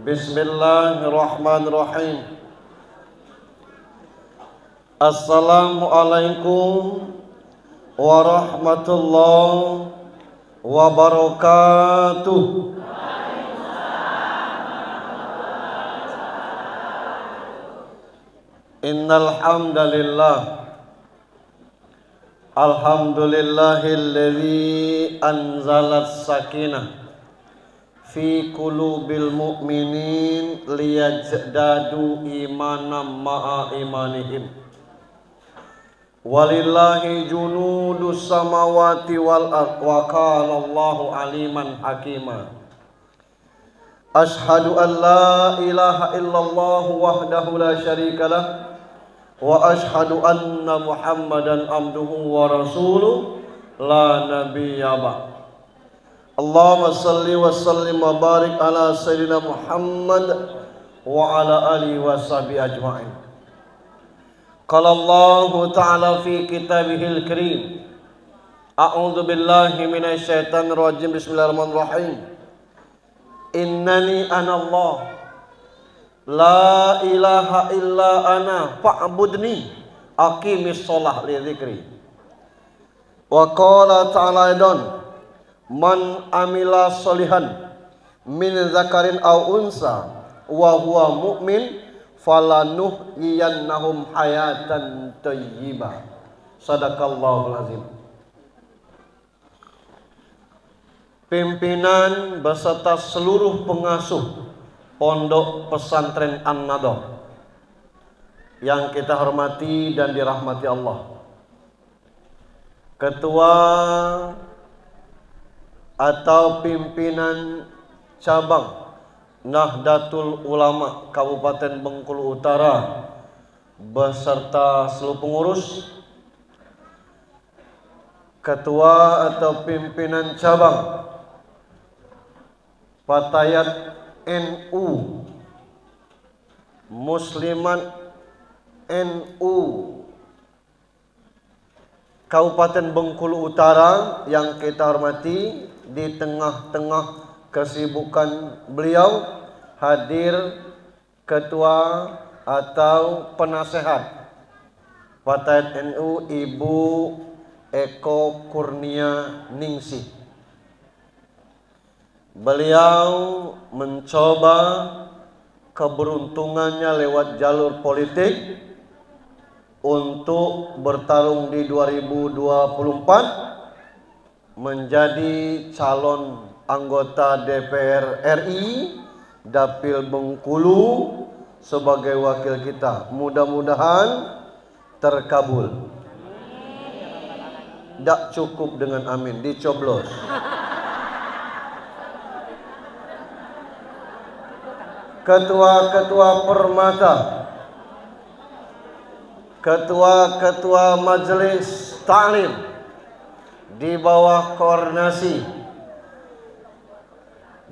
Bismillahirrahmanirrahim. Assalamualaikum warahmatullahi wabarakatuh. Innal hamdalillah, alhamdulillahilladzi anzalas sakinah fi qulubil mu'minin liyajdadu imanan ma'a imanihim. Walillahi junudus samawati wal ardh wa kana Allahu aliman hakima. Ashhadu an la ilaha illallah wahdahu la syarikalah wa ashhadu anna Muhammadan abduhu wa rasuluh la nabiyya ba'd. Allahumma salli wa sallim wa barik ala sayyidina Muhammad wa ala alihi wa sahbihi ajma'in. Qala Allah ta'ala fi kitabihil karim. A'udzu billahi minasy syaithanir rajim. Bismillahirrahmanirrahim. Innani ana Allah la ilaha illa ana fa'budni aqimis shalah li dzikri. Wa qala ta'ala aidan man amila solihan min zakarin aw unsa wa huwa mu'min falanuhyiyannahum hayatan thayyibah. Sadaqallahul azim. Pimpinan beserta seluruh pengasuh Pondok Pesantren An-Nadoh yang kita hormati dan dirahmati Allah, Ketua atau pimpinan cabang Nahdlatul Ulama Kabupaten Bengkulu Utara beserta seluruh pengurus, ketua atau pimpinan cabang Fatayat NU, Muslimat NU Kabupaten Bengkulu Utara yang kita hormati. Di tengah-tengah kesibukan beliau hadir ketua atau penasehat Fatayat NU Ibu Eko Kurnia Ningsih. Beliau mencoba keberuntungannya lewat jalur politik untuk bertarung di 2024 menjadi calon anggota DPR RI Dapil Bengkulu sebagai wakil kita. Mudah-mudahan terkabul. Tidak cukup dengan amin, dicoblos. Ketua-ketua permata, ketua-ketua majelis taklim di bawah koordinasi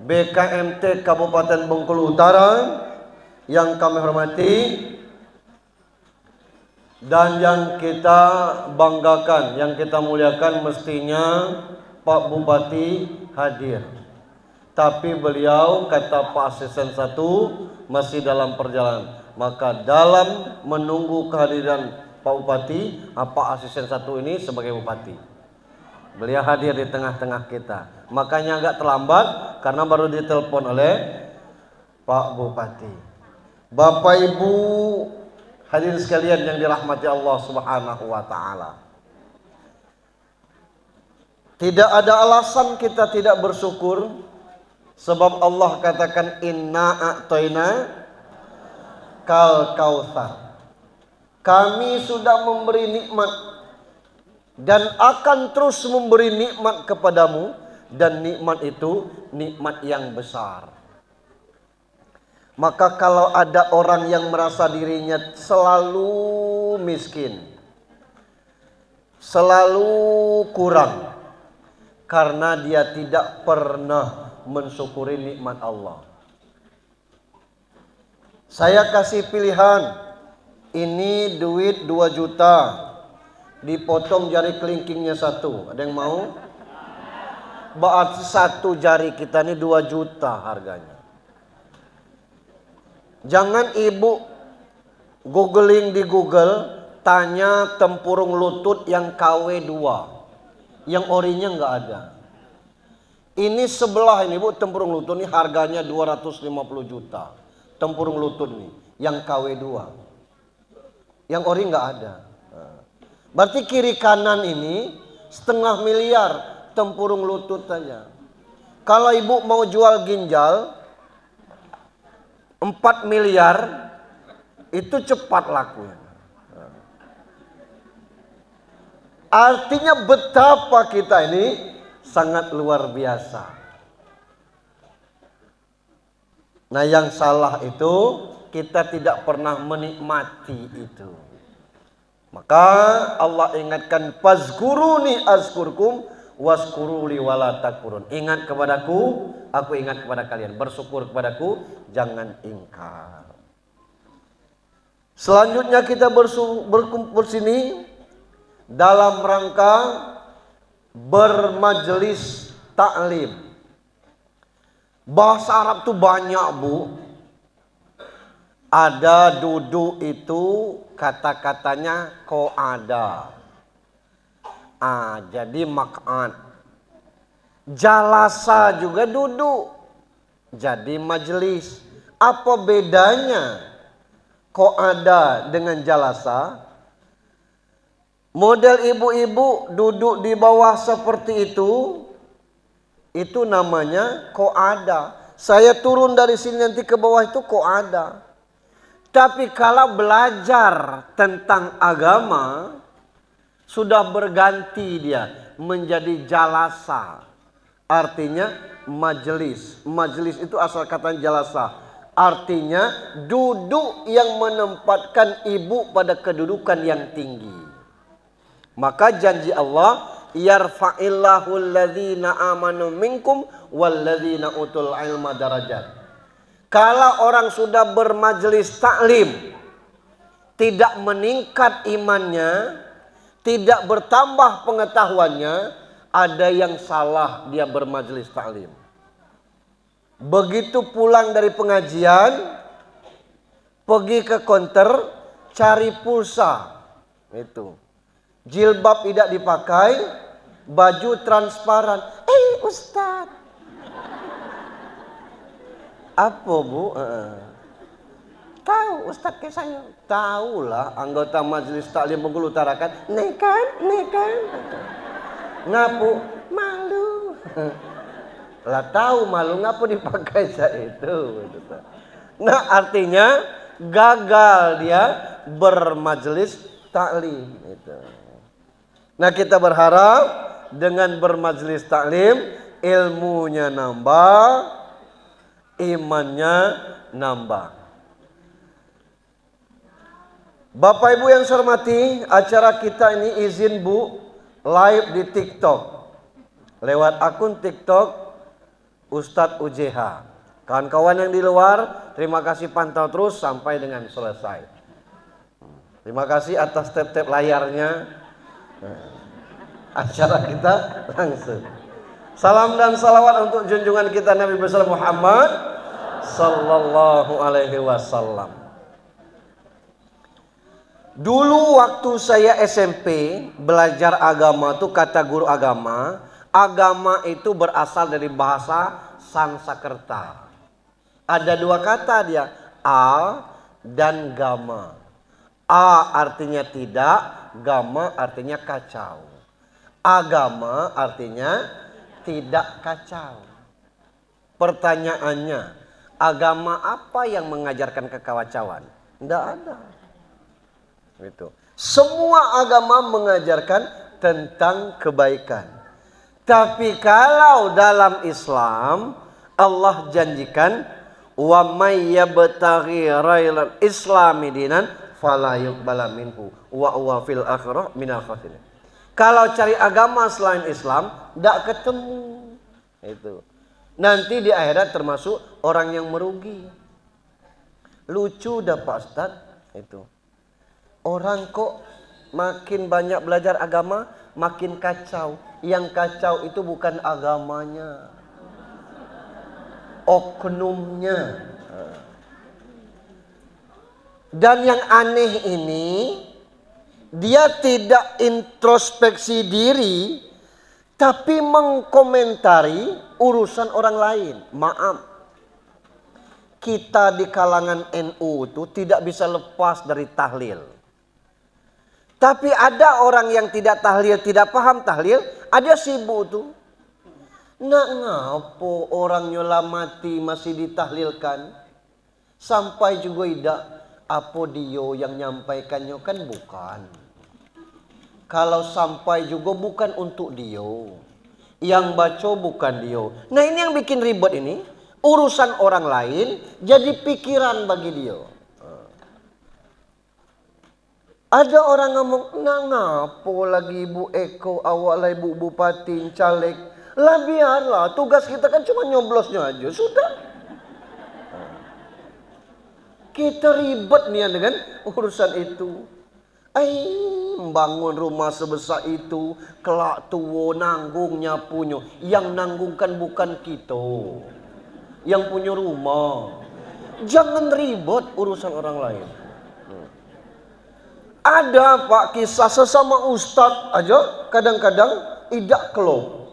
BKMT Kabupaten Bengkulu Utara yang kami hormati dan yang kita banggakan, yang kita muliakan. Mestinya Pak Bupati hadir, tapi beliau kata Pak Asisten 1 masih dalam perjalanan. Maka dalam menunggu kehadiran Pak Bupati, Pak Asisten 1 ini sebagai Bupati, beliau hadir di tengah-tengah kita. Makanya agak terlambat karena baru ditelepon oleh Pak Bupati. Bapak Ibu hadirin sekalian yang dirahmati Allah Subhanahu wa taala. Tidak ada alasan kita tidak bersyukur, sebab Allah katakan inna a'toina kal kautsar. Kami sudah memberi nikmat dan akan terus memberi nikmat kepadamu, dan nikmat itu nikmat yang besar. Maka kalau ada orang yang merasa dirinya selalu miskin, selalu kurang, karena dia tidak pernah mensyukuri nikmat Allah. Saya kasih pilihan, ini duit 2 juta, dipotong jari kelingkingnya 1. Ada yang mau? berarti satu jari kita ini 2 juta harganya. Jangan ibu googling di Google, tanya tempurung lutut yang KW2, yang orinya nggak ada. Ini sebelah ini bu, tempurung lutut ini harganya 250 juta. Tempurung lutut nih, yang KW2, yang ori nggak ada. Berarti kiri kanan ini 0,5 miliar tempurung lutut saja. Kalau ibu mau jual ginjal 4 miliar, itu cepat lakunya. Artinya betapa kita ini sangat luar biasa. Nah yang salah itu kita tidak pernah menikmati itu. Maka Allah ingatkan, fazkuruni azkurkum waskuruli wala takfurun. Ingat kepadaku, aku ingat kepada kalian. Bersyukur kepadaku, jangan ingkar. Selanjutnya kita berkumpul sini dalam rangka bermajelis taklim. Bahasa Arab tuh banyak bu. Ada duduk itu kata-katanya qo'ada. Jadi mak'ad. Jalasa juga duduk. Jadi majelis. Apa bedanya qo'ada dengan jalasa? Model ibu-ibu duduk di bawah seperti itu namanya qo'ada. Saya turun dari sini nanti ke bawah itu qo'ada. Tapi kalau belajar tentang agama, sudah berganti dia menjadi jalasa. Artinya majelis. Majelis itu asal kata jalasa. Artinya duduk yang menempatkan ibu pada kedudukan yang tinggi. Maka janji Allah, yarfa'illahu alladhina amanu minkum walladhina utul ilma darajat. Kalau orang sudah bermajelis taklim, tidak meningkat imannya, tidak bertambah pengetahuannya, ada yang salah dia bermajelis taklim. Begitu pulang dari pengajian, pergi ke konter, cari pulsa. Itu. Jilbab tidak dipakai, baju transparan. Ustadz. Apa bu? Tahu Ustadz ke saya? Tahu lah, anggota majelis taklim Bengkulu Utara kan? Nekan. Ngapu? Malu. Lah tahu malu, ngapu dipakai saya itu. Nah artinya gagal dia bermajelis taklim itu. Nah kita berharap dengan bermajelis taklim ilmunya nambah, imannya nambah. Bapak Ibu yang saya hormati, acara kita ini izin Bu live di TikTok. Lewat akun TikTok Ustadz UJH. Kawan-kawan yang di luar, terima kasih pantau terus sampai dengan selesai. Terima kasih atas tap-tap layarnya. Acara kita langsung. Salam dan salawat untuk junjungan kita Nabi besar Muhammad sallallahu alaihi wasallam. Dulu waktu saya SMP belajar agama itu kata guru agama itu berasal dari bahasa Sanskerta. Ada 2 kata dia, a dan gama. A artinya tidak, gama artinya kacau. Agama artinya tidak kacau. Pertanyaannya, agama apa yang mengajarkan kekacauan? Tidak ada. Gitu. Semua agama mengajarkan tentang kebaikan. Tapi kalau dalam Islam Allah janjikan wa may yabtaghi ghairal islami dinan fala yuqbala minhu wa huwa fil akhirah minal khasirin. Kalau cari agama selain Islam, tidak ketemu. Itu. Nanti di akhirat termasuk orang yang merugi. Lucu dah Pak Ustadz. Itu. Orang kok makin banyak belajar agama, makin kacau. Yang kacau itu bukan agamanya, oknumnya. Dan yang aneh ini, dia tidak introspeksi diri, tapi mengkomentari urusan orang lain. Maaf, kita di kalangan NU itu tidak bisa lepas dari tahlil. Tapi ada orang yang tidak tahlil, tidak paham tahlil, ada sibuk tuh. Nak ngapo orang nyola mati masih ditahlilkan? Sampai juga tidak, apa dia yang nyampaikannya kan bukan. Kalau sampai juga bukan untuk dia. Yang baca bukan dia. Nah ini yang bikin ribet ini. Urusan orang lain jadi pikiran bagi dia. Ada orang ngomong, nah ngapo lagi Ibu Eko, awak lah Ibu Bupati, caleg. Lah biarlah, tugas kita kan cuma nyoblosnya aja, sudah. Kita ribet nih dengan urusan itu. Membangun rumah sebesar itu, kelak tua nanggung nyapunya. Yang nanggungkan bukan kita, yang punya rumah. Jangan ribet urusan orang lain. Ada Pak kisah sesama ustadz aja kadang-kadang tidak kelop.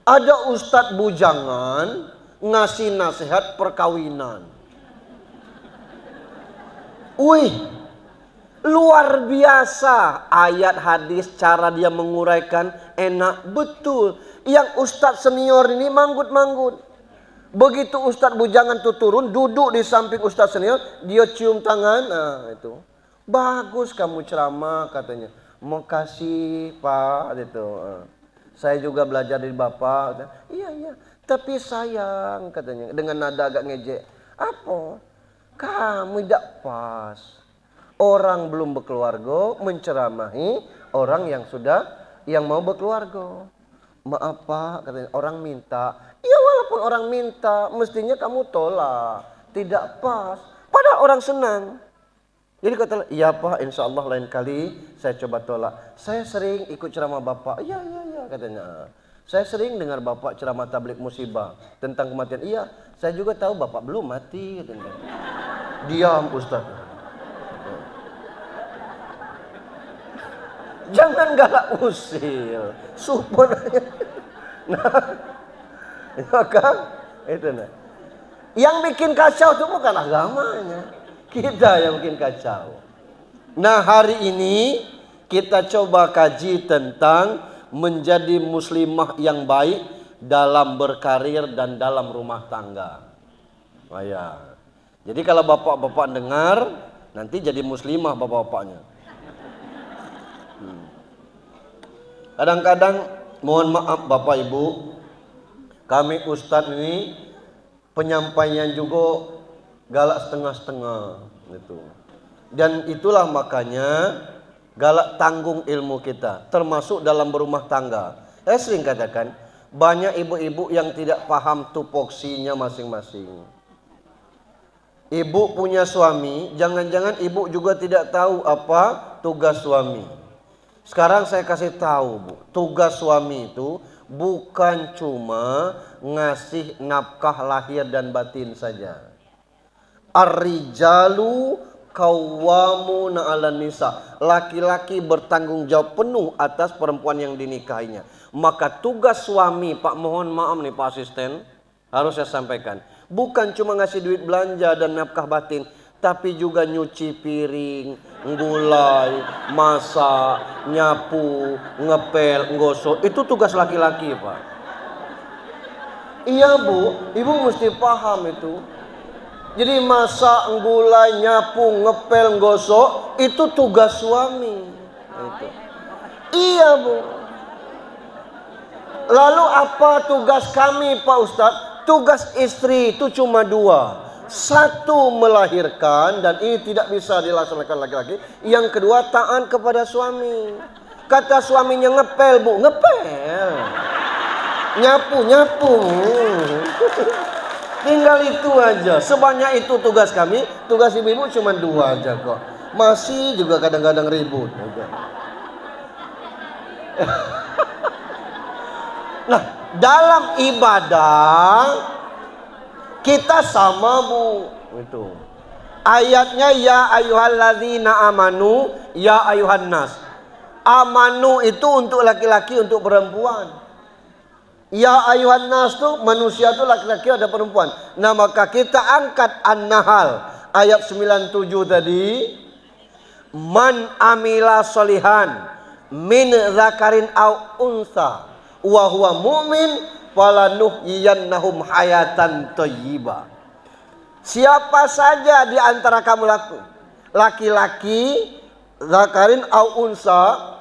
Ada ustadz bujangan ngasih nasihat perkawinan. Wih, luar biasa ayat hadis, cara dia menguraikan enak betul. Yang ustadz senior ini manggut-manggut. Begitu ustadz bujangan tuh turun, duduk di samping ustadz senior, dia cium tangan, nah itu. Bagus kamu ceramah katanya. Makasih Pak gitu. Saya juga belajar dari Bapak. Iya. Tapi sayang katanya dengan nada agak ngejek. Apa? Kamu tidak pas. Orang belum berkeluarga menceramahi orang yang mau berkeluarga. Maaf Pak katanya, orang minta. Ya walaupun orang minta, mestinya kamu tolak. Tidak pas. Padahal orang senang. Jadi kata, iya Pak, insya Allah lain kali saya coba tolak. Saya sering ikut ceramah Bapak. Iya katanya. Saya sering dengar Bapak ceramah tablik musibah tentang kematian. Iya, saya juga tahu Bapak belum mati katanya. Diam Ustaz. Jangan galak usil. Support aja. Nah, ya kan? Itu nah. Yang bikin kacau itu bukan agamanya. Kita yang bikin kacau. Nah hari ini kita coba kaji tentang menjadi muslimah yang baik dalam berkarir dan dalam rumah tangga. Oh ya. Jadi kalau bapak-bapak dengar, nanti jadi muslimah bapak-bapaknya. Kadang-kadang mohon maaf Bapak Ibu, kami Ustadz ini penyampaian juga galak setengah-setengah gitu. Dan itulah makanya galak tanggung ilmu kita, termasuk dalam berumah tangga. Saya sering katakan, banyak ibu-ibu yang tidak paham tupoksinya masing-masing. Ibu punya suami, jangan-jangan ibu juga tidak tahu apa tugas suami. Sekarang saya kasih tahu Bu, tugas suami itu bukan cuma ngasih nafkah lahir dan batin saja. Ar-rijalu qawwamuna 'alan nisa. Laki-laki bertanggung jawab penuh atas perempuan yang dinikahinya. Maka tugas suami, Pak, mohon maaf nih Pak Asisten, harus saya sampaikan, bukan cuma ngasih duit belanja dan nafkah batin, tapi juga nyuci piring, gulai, masak, nyapu, ngepel, nggosok. Itu tugas laki-laki, Pak. Iya Bu, Ibu mesti paham itu. Jadi masak, gulai, nyapu, ngepel, gosok itu tugas suami. Itu. Iya Bu. Lalu apa tugas kami Pak Ustadz? Tugas istri itu cuma dua. Satu melahirkan, dan ini tidak bisa dilaksanakan laki-laki. Yang kedua taat kepada suami. Kata suaminya ngepel Bu, ngepel. Nyapu. Tinggal itu aja. Sebanyak itu tugas kami. Tugas ibu-ibu cuma dua aja kok. Masih juga kadang-kadang ribut. Nah, dalam ibadah kita sama, Bu. Itu. Ayatnya ya ayyuhalladzina amanu, ya ayyuhan nas. Amanu itu untuk laki-laki, untuk perempuan. Ya ayyuhan nas tuh manusia tuh laki-laki ada perempuan. Nah, maka kita angkat An-Nahl ayat 97 tadi. Man amila solihan min zakarin au unsa wa huwa mu'min falanuhyiyannahum hayatan thayyibah. Siapa saja di antara kamu laki-laki, zakarin au unsa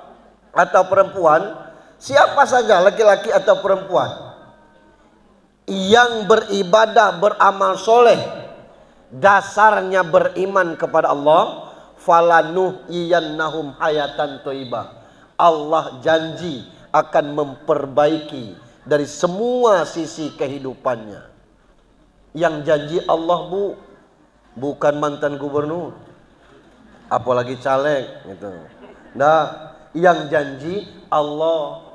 atau perempuan, siapa saja laki-laki atau perempuan yang beribadah, beramal soleh, dasarnya beriman kepada Allah, falanuhyiyannahum hayatan thayyibah. Allah janji akan memperbaiki dari semua sisi kehidupannya. Yang janji Allah, Bu, bukan mantan gubernur, apalagi caleg gitu. Nah, yang janji Allah.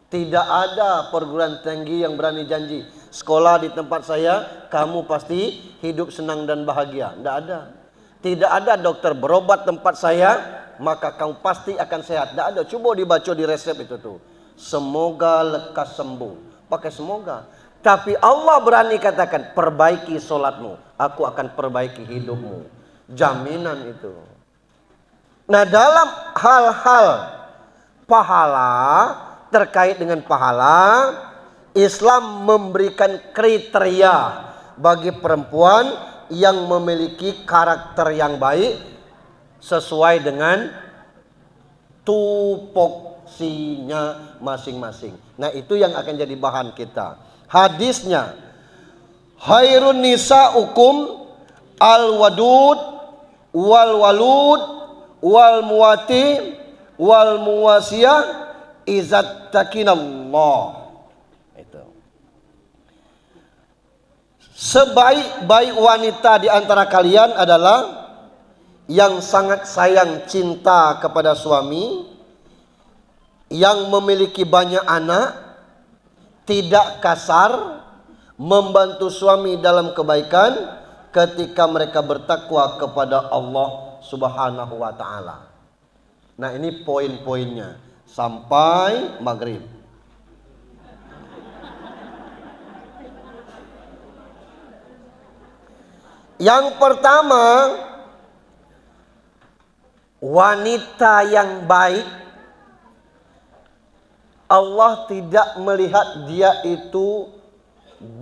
Tidak ada perguruan tinggi yang berani janji, sekolah di tempat saya kamu pasti hidup senang dan bahagia. Tidak ada. Tidak ada dokter berobat tempat saya maka kamu pasti akan sehat. Tidak ada. Coba dibaca di resep itu tuh. Semoga lekas sembuh. Pakai semoga. Tapi Allah berani katakan, perbaiki solatmu, aku akan perbaiki hidupmu. Jaminan itu. Nah, dalam hal-hal pahala, terkait dengan pahala, Islam memberikan kriteria bagi perempuan yang memiliki karakter yang baik sesuai dengan tupoksinya masing-masing. Nah, itu yang akan jadi bahan kita. Hadisnya, khairun nisa'ukum al-wadud wal-walud wal-muwati wal-muwasiyah izat takinallah. Itu. Sebaik-baik wanita di antara kalian adalah yang sangat sayang cinta kepada suami, yang memiliki banyak anak, tidak kasar, membantu suami dalam kebaikan ketika mereka bertakwa kepada Allah Subhanahu wa taala. Nah, ini poin-poinnya sampai maghrib. Yang pertama, wanita yang baik, Allah tidak melihat dia itu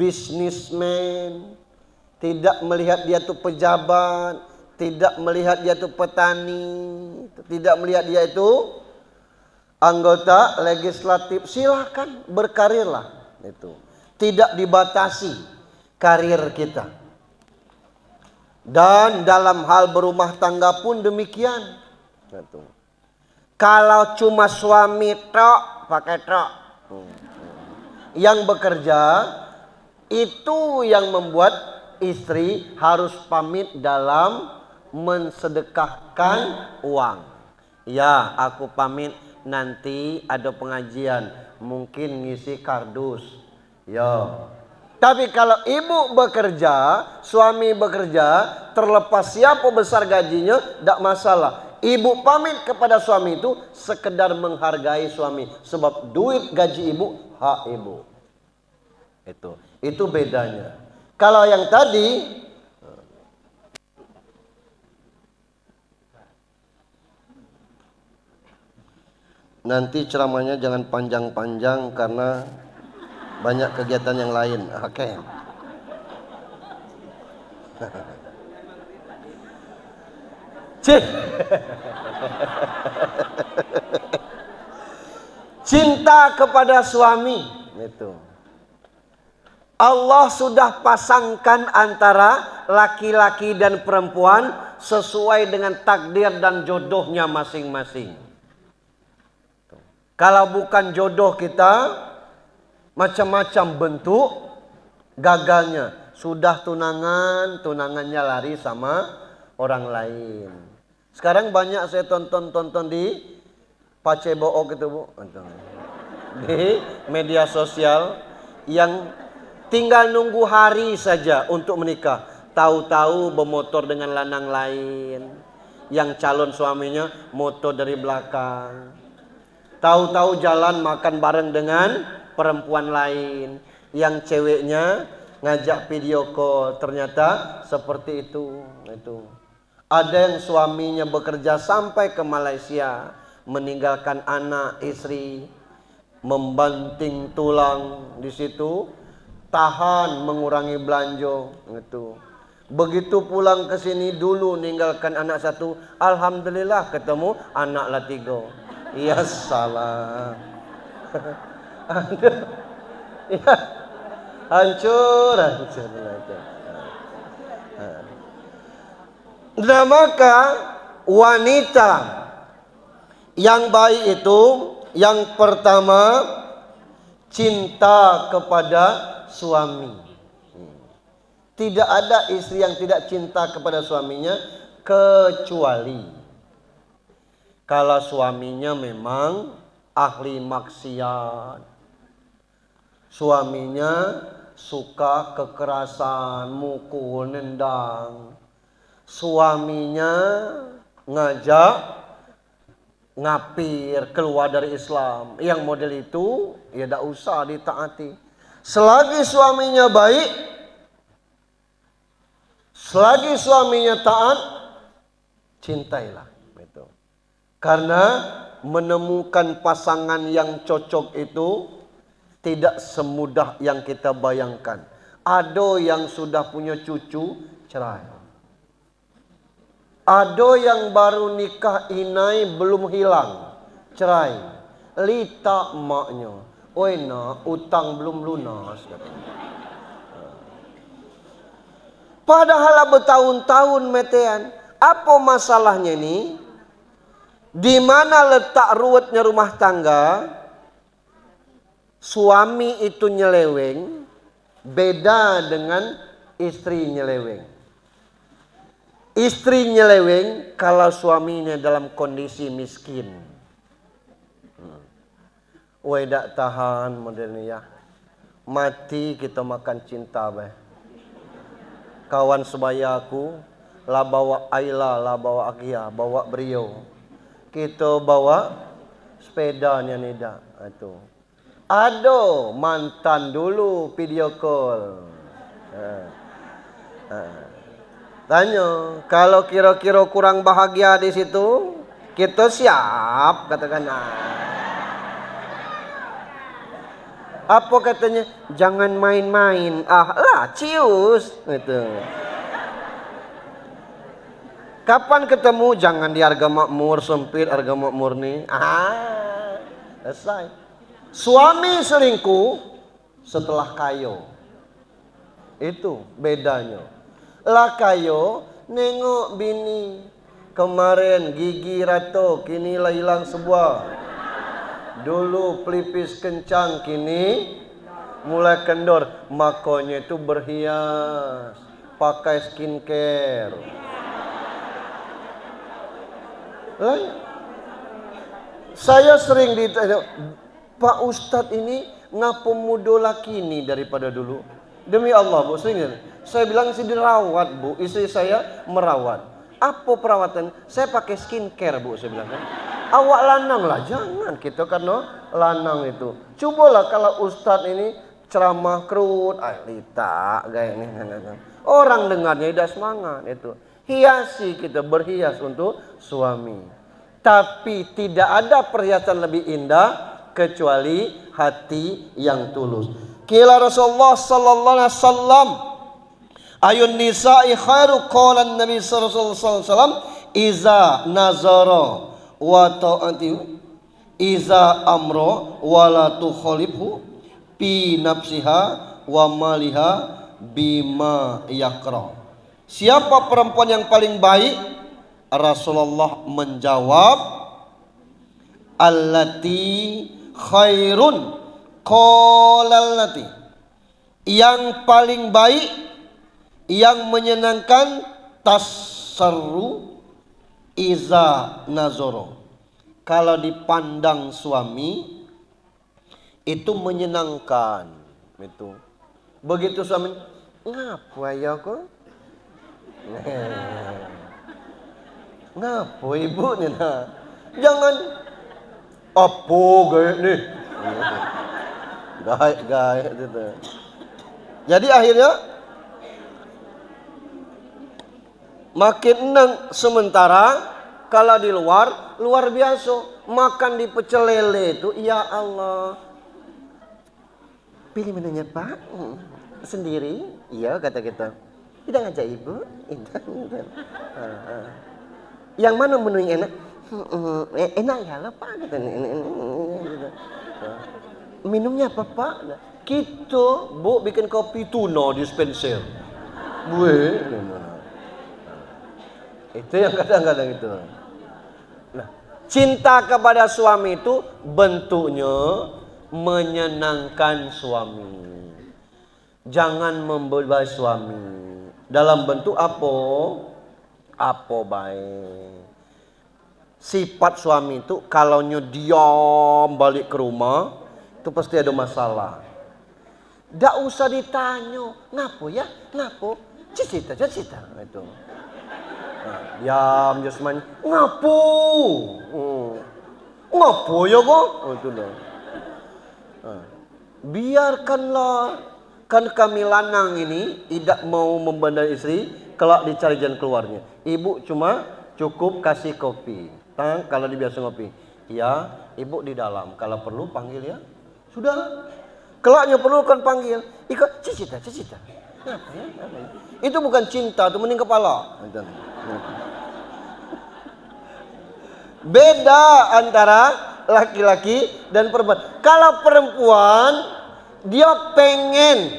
bisnismen, tidak melihat dia itu pejabat, tidak melihat dia itu petani, tidak melihat dia itu anggota legislatif. Silahkan berkarirlah, itu tidak dibatasi karir kita. Dan dalam hal berumah tangga pun demikian. Kalau cuma suami tok, pakai tok, yang bekerja, itu yang membuat istri harus pamit dalam mensedekahkan uang. Ya, aku pamit, nanti ada pengajian, mungkin ngisi kardus. Ya. Tapi kalau ibu bekerja, suami bekerja, terlepas siapa besar gajinya, tidak masalah. Ibu pamit kepada suami itu sekedar menghargai suami, sebab duit gaji ibu hak ibu. Itu bedanya. Kalau yang tadi, nanti ceramahnya jangan panjang-panjang karena banyak kegiatan yang lain. Oke. Cinta kepada suami itu. Allah sudah pasangkan antara laki-laki dan perempuan sesuai dengan takdir dan jodohnya masing-masing. Kalau bukan jodoh kita, macam-macam bentuk gagalnya. Sudah tunangan, tunangannya lari sama orang lain. Sekarang banyak saya tonton di pacebook itu Bu. Di media sosial yang tinggal nunggu hari saja untuk menikah. Tahu-tahu bermotor dengan lanang lain. Yang calon suaminya motor dari belakang. Tahu-tahu jalan makan bareng dengan perempuan lain. Yang ceweknya ngajak video call. Ternyata seperti itu. Ada yang suaminya bekerja sampai ke Malaysia. Meninggalkan anak, istri. Membanting tulang di situ. Tahan mengurangi belanja. Begitu pulang ke sini dulu ninggalkan anak satu, alhamdulillah ketemu anak lah 3. Ya salah. Ya, hancur. Nah maka wanita yang baik itu yang pertama cinta kepada suami. Tidak ada istri yang tidak cinta kepada suaminya kecuali kalau suaminya memang ahli maksiat. Suaminya suka kekerasan, mukul, nendang. Suaminya ngajak ngapir, keluar dari Islam. Yang model itu ya tidak usah ditaati. Selagi suaminya baik, selagi suaminya taat, cintailah. Karena menemukan pasangan yang cocok itu tidak semudah yang kita bayangkan. Ada yang sudah punya cucu, cerai. Ada yang baru nikah inai belum hilang, cerai. Lita emaknya, oi nak, utang belum lunas. Padahal bertahun-tahun metean. Apa masalahnya ini? Di mana letak ruwetnya rumah tangga? Suami itu nyeleweng beda dengan istri nyeleweng. Istri nyeleweng kalau suaminya dalam kondisi miskin. Wedak tahan modelnya ya. Mati kita makan cinta beh. Kawan sebaya aku lah bawa Ayla, lah bawa Agia, bawa Brio. Kita bawa sepedanya nida itu. Ada mantan dulu video call. Tanya, kalau kira-kira kurang bahagia di situ, kita siap katakan. Apa katanya? Jangan main-main. Ah lah, cius itu. Kapan ketemu? Jangan di harga makmur, sempit harga makmur nih. Selesai. Suami selingkuh setelah kayo. Itu bedanya. Lah kayo, nengok bini. Kemarin gigi rato, kini lah hilang sebuah. Dulu pelipis kencang, kini mulai kendor. Makanya itu berhias. Pakai skincare. Saya sering ditanya, Pak Ustadz ini ngapa muda laki ini daripada dulu? Demi Allah Bu, sering. Saya bilang sih dirawat Bu, istri saya merawat. Apa perawatan? Saya pakai skincare Bu, saya bilang kan. Awak lanang lah, jangan kita karena lanang itu. Cobalah kalau Ustadz ini ceramah kerut, lita kayak ini. Orang dengarnya tidak semangat itu. Hiasi kita berhias untuk suami. Tapi tidak ada perhiasan lebih indah kecuali hati yang tulus. Kila Rasulullah sallallahu alaihi wasallam, ayun nisa'i khairu qala Nabi sallallahu alaihi wasallam, iza nazara wa ta'ati iza amro wa la tukhalibhu fi nafsiha wa maliha bima yakra. Siapa perempuan yang paling baik? Rasulullah menjawab, allati khairun qalallati, yang paling baik, yang menyenangkan, tasarru iza nazoro, kalau dipandang suami itu menyenangkan. Itu. Begitu suami, ngapa ya kok? Ngapa ibu nih? Jangan apa gaya nih? Gaya gitu. Jadi akhirnya makin enang. Sementara kalau di luar biasa makan di pecel lele itu, ya Allah. Pilih menunya Pak sendiri, iya kata kita. Tidak ngajak ibu, yang mana menu yang enak? Enak ya lah Pak kata. Minumnya apa Pak? Kita bu bikin kopi tuna dispenser. Itu yang kadang-kadang itu. Nah, cinta kepada suami itu bentuknya menyenangkan suami. Jangan membebani suami. Dalam bentuk apa? Apa baik. Sifat suami itu kalau diam balik ke rumah itu pasti ada masalah. Tidak usah ditanya, ngapo ya, ngapo, cita itu. Nah, diam jasmani, ngapo, ngapo ya kok, itu dah. Nah, biarkanlah, kan kami lanang ini tidak mau membandai istri, kelak dicari jalan keluarnya. Ibu cuma cukup kasih kopi, kalau dibiasa ngopi. Ya, ibu di dalam, kalau perlu panggil ya. Sudah, kelaknya perlu kan panggil. Ikut cita. Apa ya? Itu bukan cinta, itu mending kepala. Beda antara laki-laki dan perempuan. Kalau perempuan dia pengen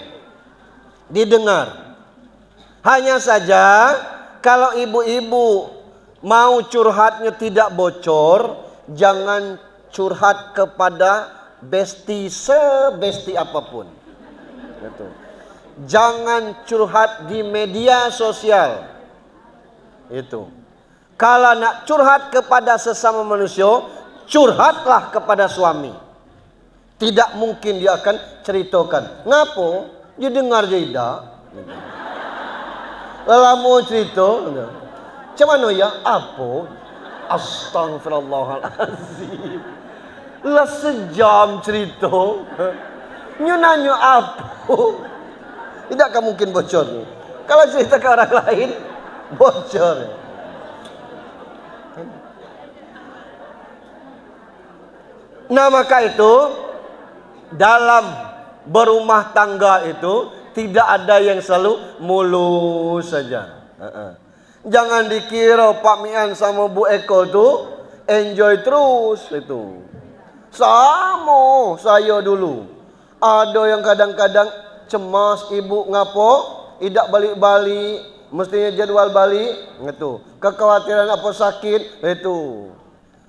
didengar. Hanya saja kalau ibu-ibu mau curhatnya tidak bocor, jangan curhat kepada besti sebesti apapun. Betul. Jangan curhat di media sosial. Itu. Kalau nak curhat kepada sesama manusia, curhatlah kepada suami. Tidak mungkin dia akan ceritakan. Ngapo? Dia dengar je tidak. Lama cerita. Macam ya? Apa? Astagfirullahaladzim. Lah sejam cerita. Nanya apa? Tidak akan mungkin bocor. Kalau cerita ke orang lain, bocor. Nah maka itu dalam berumah tangga itu tidak ada yang selalu mulus saja. Jangan dikira Pak Mian sama Bu Eko itu enjoy terus itu. Sama saya dulu. Ada yang kadang-kadang cemas, ibu ngapo, tidak balik-balik, mestinya jadwal balik, itu. Kekhawatiran apa sakit, itu.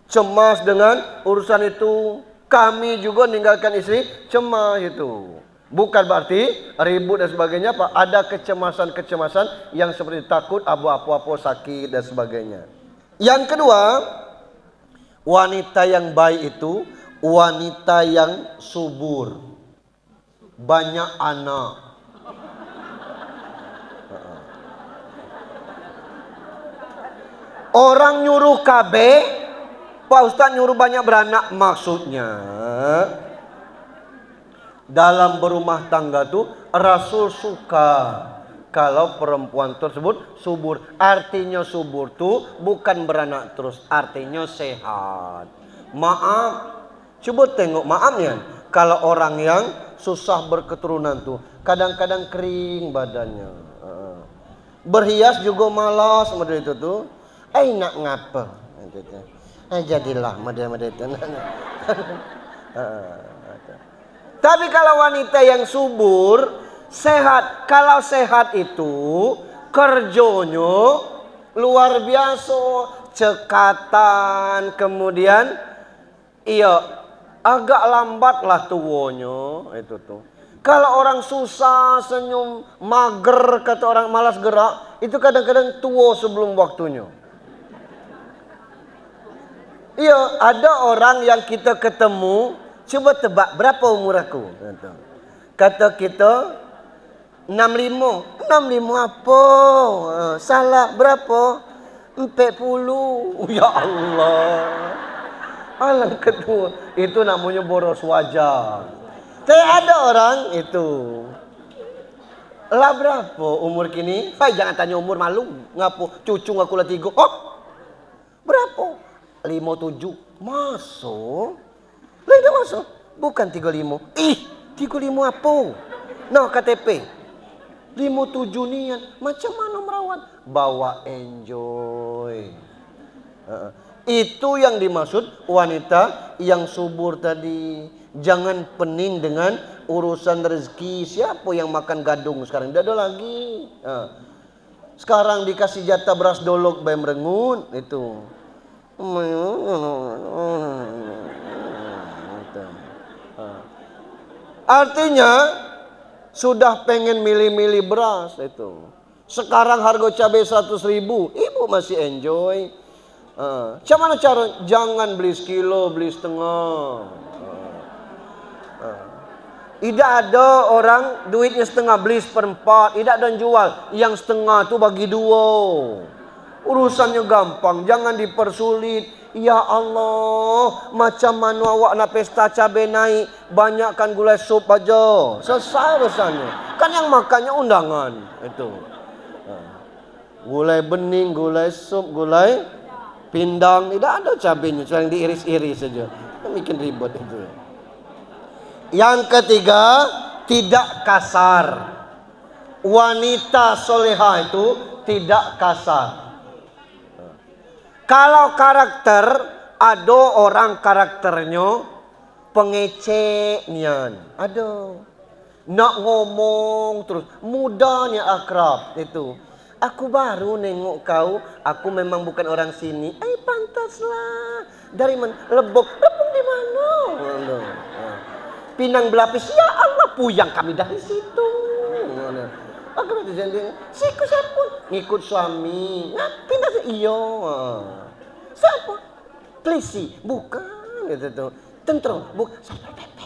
Cemas dengan urusan itu. Kami juga meninggalkan istri, cemas itu. Bukan berarti ribut dan sebagainya, Pak. Ada kecemasan-kecemasan yang seperti takut, apa-apa sakit dan sebagainya. Yang kedua, wanita yang baik itu wanita yang subur, banyak anak. Orang nyuruh KB, Pak Ustaz nyuruh banyak beranak. Maksudnya dalam berumah tangga tuh Rasul suka kalau perempuan tersebut subur. Artinya subur tuh bukan beranak terus, artinya sehat. Maaf, coba tengok maafnya. Kalau orang yang susah berketurunan tuh kadang-kadang kering badannya, berhias juga malas model itu tuh. Nak ngapa? Jadilah model itu. Tapi kalau wanita yang subur, sehat. Kalau sehat itu kerjonya luar biasa, cekatan, kemudian agak lambatlah tuwonya itu tuh. Kalau orang susah, senyum, mager, kata orang malas gerak, itu kadang-kadang tua sebelum waktunya. Iya, ada orang yang kita ketemu, coba tebak berapa umur aku? Kata kita 65. 65 apa? Salah berapa? 40. Ya Allah. Alang kedua, itu namanya boros wajah. Tapi ada orang itu. Lah berapa umur kini? Hai, jangan tanya umur, malu. Ngapo? Cucu aku lah 3. Oh, berapa? 57. Masuk? Lah dah masuk. Bukan 35. Ih, 35 apa? Nah, KTP. 57 nian. Macam mana merawat? Bawa enjoy. Itu yang dimaksud wanita yang subur tadi. Jangan pening dengan urusan rezeki. Siapa yang makan gadung sekarang? Tidak ada lagi. Sekarang dikasih jatah beras dolok bayam rengun. Itu. Artinya sudah pengen milih-milih beras itu. Sekarang harga cabai 100.000, ibu masih enjoy. Macam cara? Jangan beli sekilo, beli setengah. Tidak ada orang duitnya setengah beli seperempat. Tidak ada yang jual. Yang setengah tu bagi 2. Urusannya gampang, jangan dipersulit. Ya Allah, macam mana awak nak pesta cabai naik, banyakkan gulai sup aja. Selesai urusannya. Kan yang makannya undangan itu. Gulai bening, gulai sup, gulai pindang, tidak ada cabainya, cuma diiris-iris saja. Bikin ribet itu. Yang ketiga, tidak kasar. Wanita soleha itu tidak kasar. Kalau karakter, ada orang karakternya pengecek nian. Ada. Nak ngomong terus. Mudahnya akrab. Itu. Aku baru nengok kau. Aku memang bukan orang sini. Pantaslah. Dari mana? Lebok. Lebok di mana? Pinang Belapis. Ya Allah, puyang kami dari situ. Aku berarti jangan siku siapa? Ngikut suami. Pindah se iyo. Siapa? Polisi. Bukan gitu tuh. Tentara. Bukan. Satpol PP.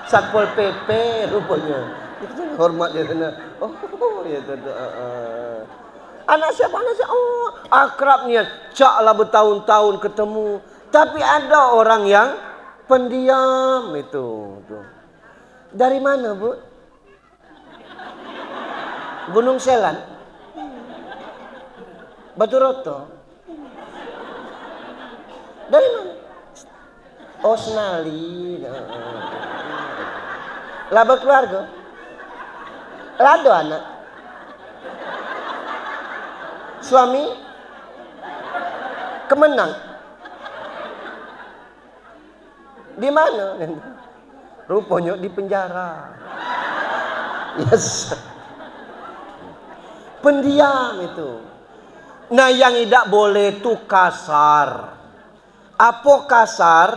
Satpol PP rupanya. Itu hormat dia sana. Oh ya tuh. Anak siapa? Anak siapa? Oh, akrab niat. Caklah bertahun-tahun ketemu. Tapi ada orang yang pendiam itu. Tuh. Dari mana, Bu? Gunung Selan, Batu Roto. Dari mana? Oh, Senali. Laba keluarga. Lado anak. Suami Kemenang. Di mana? Rupanya di penjara. Yes. Pendiam itu. Nah, yang tidak boleh itu kasar. Apa kasar?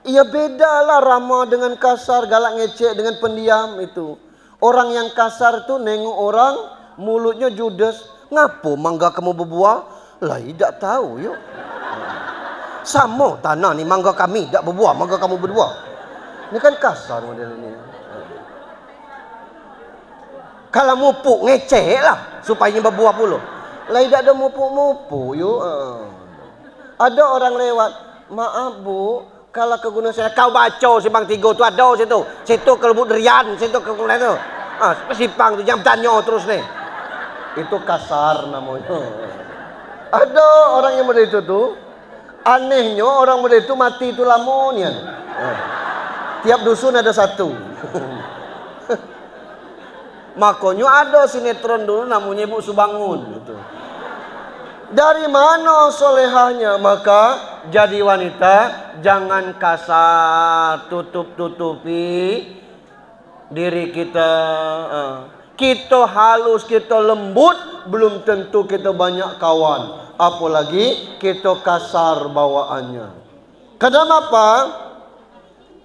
Ya bedalah ramah dengan kasar, galak ngecek dengan pendiam itu. Orang yang kasar itu nengok orang mulutnya judes. Ngapo mangga kamu berbuah? Lah tidak tahu yuk. Sama tanah ni mangga kami tidak berbuah, mangga kamu berbuah. Ini kan kasar model ini. Kalau mupuk ngecek lah supaya berbuah pula. Lah tidak ada mupuk-mupuk yuk. Ada orang lewat, maaf Bu, kalau ke Gunung Selan kau baca Simpang 3 tu ada situ. Situ ke Lubuk Derian, situ ke Gunung tu. Simpang tu jangan tanya terus nih. Itu kasar namanya. Ada orang yang model itu tuh. Anehnya orang model itu mati itu lamonian. Tiap dusun ada satu. Makanya ada sinetron dulu namanya Ibu Subangun gitu. Dari mana solehahnya? Maka jadi wanita jangan kasar, tutup-tutupi diri kita. Kita halus, kita lembut, belum tentu kita banyak kawan. Apalagi kita kasar bawaannya. Kenapa?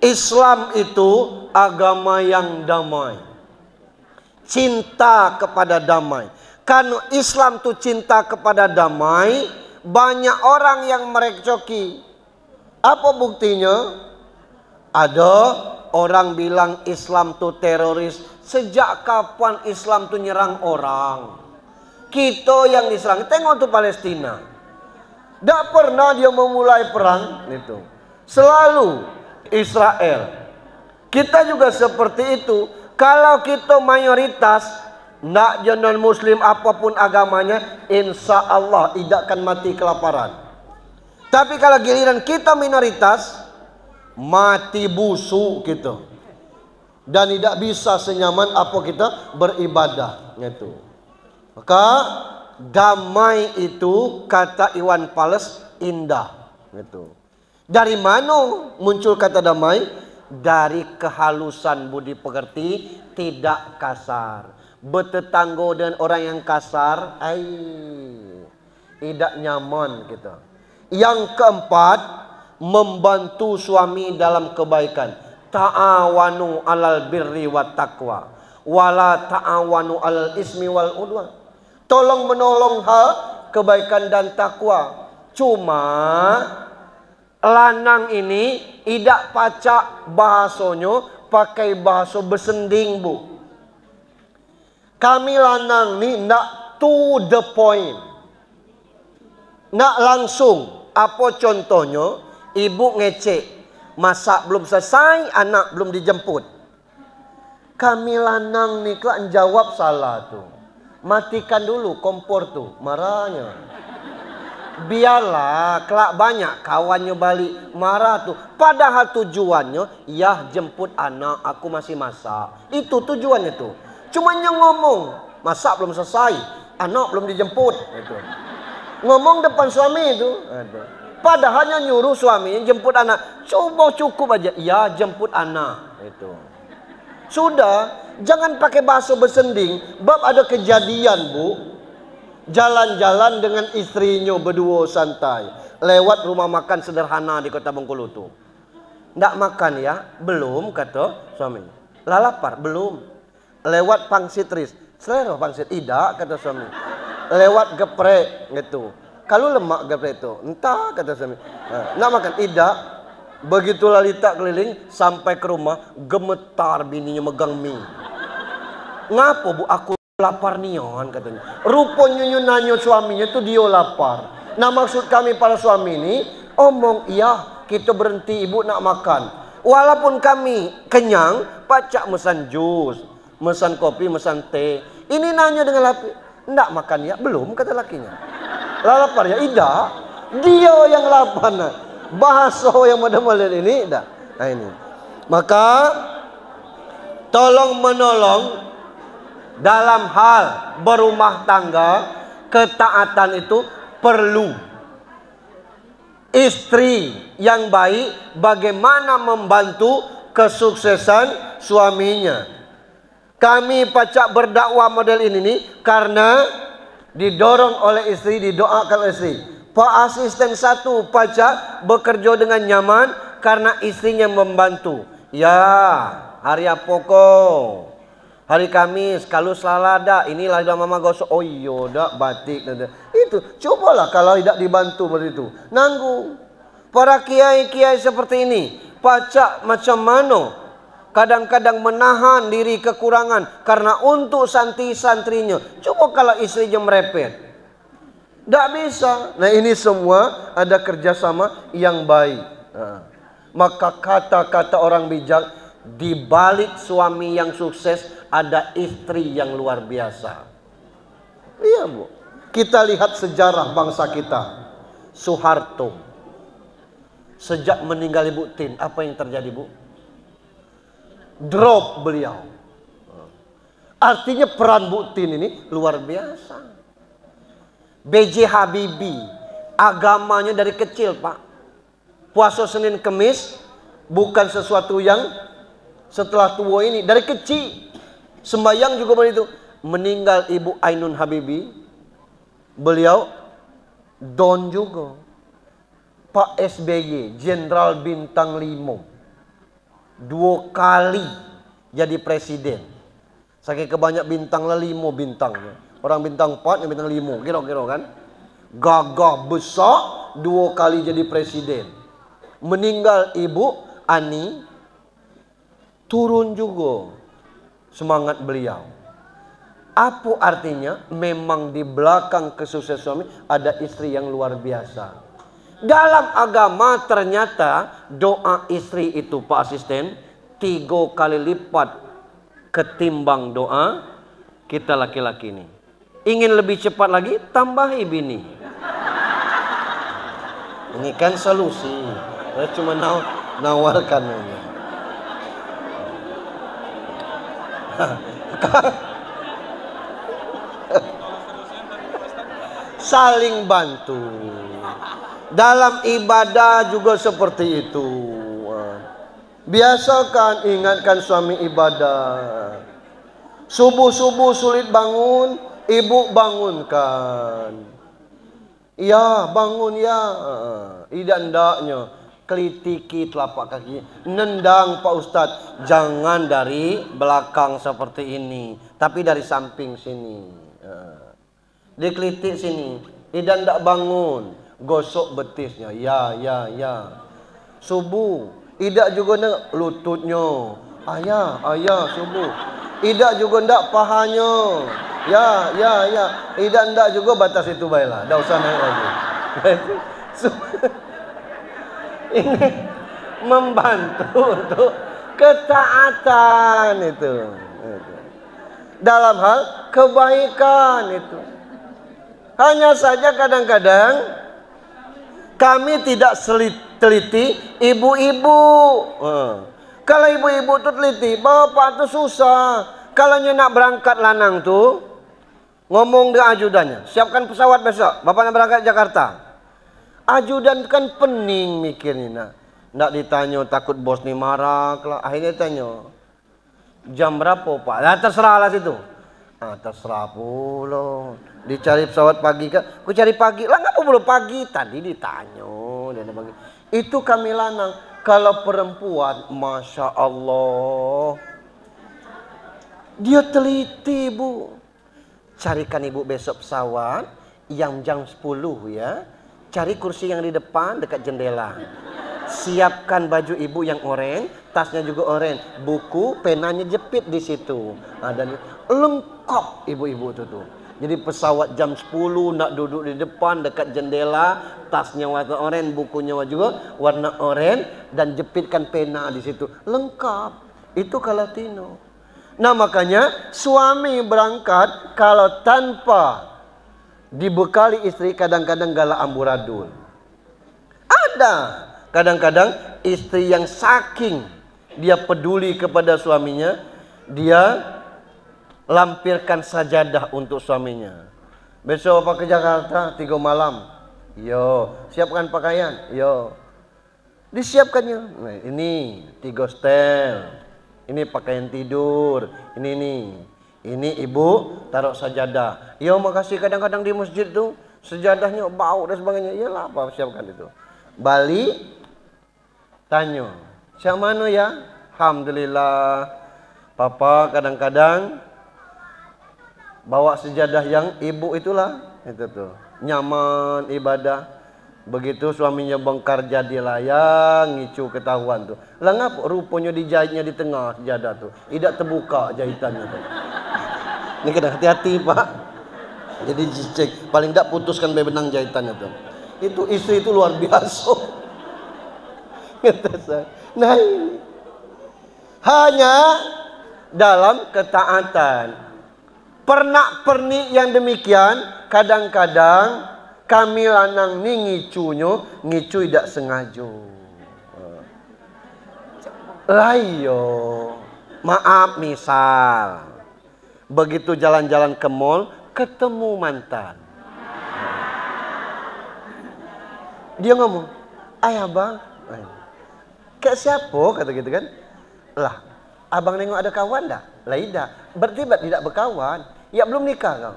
Islam itu agama yang damai. Cinta kepada damai. Karena Islam itu cinta kepada damai, banyak orang yang merecoki. Apa buktinya? Ada orang bilang Islam tuh teroris. Sejak kapan Islam tuh nyerang orang? Kita yang diserang. Tengok tuh Palestina. Tidak pernah dia memulai perang itu. Selalu Israel. Kita juga seperti itu. Kalau kita mayoritas, nak non muslim apapun agamanya, insya Allah tidak akan mati kelaparan. Tapi kalau giliran kita minoritas, mati busuk gitu. Dan tidak bisa senyaman apa kita beribadah gitu. Maka damai itu kata Iwan Fals indah gitu. Dari mana muncul kata damai? Dari kehalusan budi pekerti, tidak kasar. Bertetangga dengan orang yang kasar, tidak nyaman gitu. Yang keempat, membantu suami dalam kebaikan. Ta'awanu alal birri wat taqwa, wala ta'awanu alal ismi wal udwan. Tolong menolong hal kebaikan dan takwa. Cuma lanang ini tidak pacak bahasanya pakai bahasa bersending, Bu. Kami lanang ni nak to the point, nak langsung. Apa contohnya? Ibu ngecek, masak belum selesai, anak belum dijemput. Kami lanang ni kelak jawab salah tuh. Matikan dulu kompor tuh, marahnya. Biarlah kelak banyak kawannya balik, marah tuh. Padahal tujuannya, ya jemput anak, aku masih masak. Itu tujuannya tuh. Cuma yang ngomong, masak belum selesai, anak belum dijemput. Itu. Ngomong depan suami itu. Padahalnya nyuruh suaminya jemput anak. Coba cukup aja, ya jemput anak. Itu. Sudah, jangan pakai bahasa bersending. Bab ada kejadian, Bu. Jalan-jalan dengan istrinya berdua santai. Lewat rumah makan sederhana di Kota Bengkulu tuh. Nggak makan ya? Belum, kata suami. Lah lapar? Belum. Lewat pangsit ris. Selera pangsit? Tidak, kata suami. Lewat geprek gitu. Kalau lemak geprek itu, entah, kata suami. Nggak makan? Tidak. Begitu Lalita keliling sampai ke rumah, gemetar bininya megang mie. Ngapa, Bu? Aku lapar nion, katanya. Rupanya nanya suaminya tuh dia lapar. Nah, maksud kami para suami ini omong, iya kita berhenti, ibu nak makan. Walaupun kami kenyang, pacak mesan jus, mesan kopi, mesan teh. Ini nanya dengan lapi, ndak makan ya? Belum, kata lakinya. Lah lapar ya? Tidak. Dia yang lapar. Nah. Bahasa yang model-model ini dah. Nah ini. Maka tolong menolong dalam hal berumah tangga, ketaatan itu perlu. Istri yang baik bagaimana membantu kesuksesan suaminya. Kami pacak berdakwah model ini nih karena didorong oleh istri, didoakan oleh istri. Pak asisten satu pacak bekerja dengan nyaman karena istrinya membantu. Ya, hari pokok, hari Kamis kalau selada inilah dah mama gosok. Oh iya dak batik itu. Cobalah kalau tidak dibantu begitu. Nanggung. Para kiai-kiai seperti ini pacak macam mana? Kadang-kadang menahan diri kekurangan karena untuk santri-santrinya. Coba kalau istrinya merepet. Tidak bisa. Nah ini semua ada kerjasama yang baik. Nah, maka kata-kata orang bijak, di balik suami yang sukses ada istri yang luar biasa. Iya, Bu. Kita lihat sejarah bangsa kita. Soeharto. Sejak meninggal Ibu Tin, apa yang terjadi, Bu? Drop beliau. Artinya peran Bu Tin ini luar biasa. B.J. Habibie, agamanya dari kecil, Pak. Puasa Senin Kemis bukan sesuatu yang setelah tua ini, dari kecil. Sembayang juga begitu. Meninggal Ibu Ainun Habibie, beliau don juga. Pak SBY, Jenderal Bintang 5, 2 kali jadi presiden. Saking kebanyak bintang lah 5 bintangnya. Orang bintang 4 yang bintang 5, kira-kira kan. Gagah besar, 2 kali jadi presiden. meninggal ibu Ani, turun juga semangat beliau. Apa artinya? Memang di belakang kesuksesan suami ada istri yang luar biasa. Dalam agama ternyata doa istri itu, Pak Asisten, 3 kali lipat ketimbang doa kita laki-laki ini. Ingin lebih cepat lagi, tambahi bini. Ini kan solusi. Saya cuma nawarkan aja. Saling bantu. Dalam ibadah juga seperti itu. Biasakan ingatkan suami ibadah. Subuh-subuh sulit bangun, ibu bangunkan. Ya, bangun ya. Tidak-ndaknya kelitiki telapak kaki. Nendang Pak Ustadz. Jangan dari belakang seperti ini, tapi dari samping sini. Dikelitik sini. Tidak bangun. Gosok betisnya. Ya. Subuh. Tidak juga nak lututnya. Ayah subuh. Tidak juga ndak pahanya. Ya. Tidak ndak juga batas itu baiklah. Dah usah naik lagi. Ini membantu untuk ketaatan itu. Dalam hal kebaikan itu. Hanya saja kadang-kadang kami tidak teliti ibu-ibu. Kalau ibu-ibu tuh teliti, bapak tuh susah. Kalau nak berangkat lanang tuh ngomong dengan ajudannya, siapkan pesawat besok, bapak nak berangkat Jakarta. Ajudan kan pening mikirnya. Nak ditanya takut bos nih marah. Akhirnya tanya, jam berapa pak? Nah, terserah lah situ. Terserah pula. Dicari pesawat pagi kan? Aku cari pagi. Lah ngapa belum pagi? Tadi ditanya. Itu kami lanang. Kalau perempuan, masya Allah, dia teliti bu. Carikan ibu besok pesawat yang jam 10 ya. Cari kursi yang di depan dekat jendela. Siapkan baju ibu yang oranye, tasnya juga oranye, buku, penanya jepit di situ. Dan lengkap ibu-ibu itu tuh. Jadi pesawat jam 10 nak duduk di depan dekat jendela, tasnya warna oranye, bukunya juga warna oranye dan jepitkan pena di situ. Lengkap. Itu kalau Tino. Nah makanya suami berangkat kalau tanpa dibekali istri kadang-kadang galak amburadul. Ada kadang-kadang istri yang saking dia peduli kepada suaminya, dia lampirkan sajadah untuk suaminya. Besok apa ke Jakarta 3 malam. Yo, siapkan pakaian. Yo. Disiapkannya. Nah, ini 3 setel. Ini pakaian tidur. Ini nih. Ini ibu taruh sajadah. Ya makasih, kadang-kadang di masjid tuh sajadahnya bau dan sebagainya. Iyalah apa siapkan itu. Balik tanya, siapa mana ya? Alhamdulillah. Papa kadang-kadang bawa sajadah yang ibu itulah. Itu tuh. Nyaman ibadah. Begitu suaminya bongkar jadi layang, ngicu ketahuan tuh. Lah ngapa rupanya dijahitnya di tengah sajadah tuh. Tidak terbuka jahitannya tuh. Ini kena hati-hati pak. Jadi cek paling tidak putuskan benang jahitannya tuh. Itu istri itu luar biasa. Nah ini hanya dalam ketaatan. Pernak-pernik yang demikian kadang-kadang kami lanang ni ngicu tidak sengaja. Layo, maaf misal. Begitu jalan-jalan ke mall, ketemu mantan. Dia ngomong, ayah bang, kayak siapa kata gitu kan? Lah, abang nengok ada kawan dah? Lah tidak, berarti tidak berkawan. Ya belum nikah kau.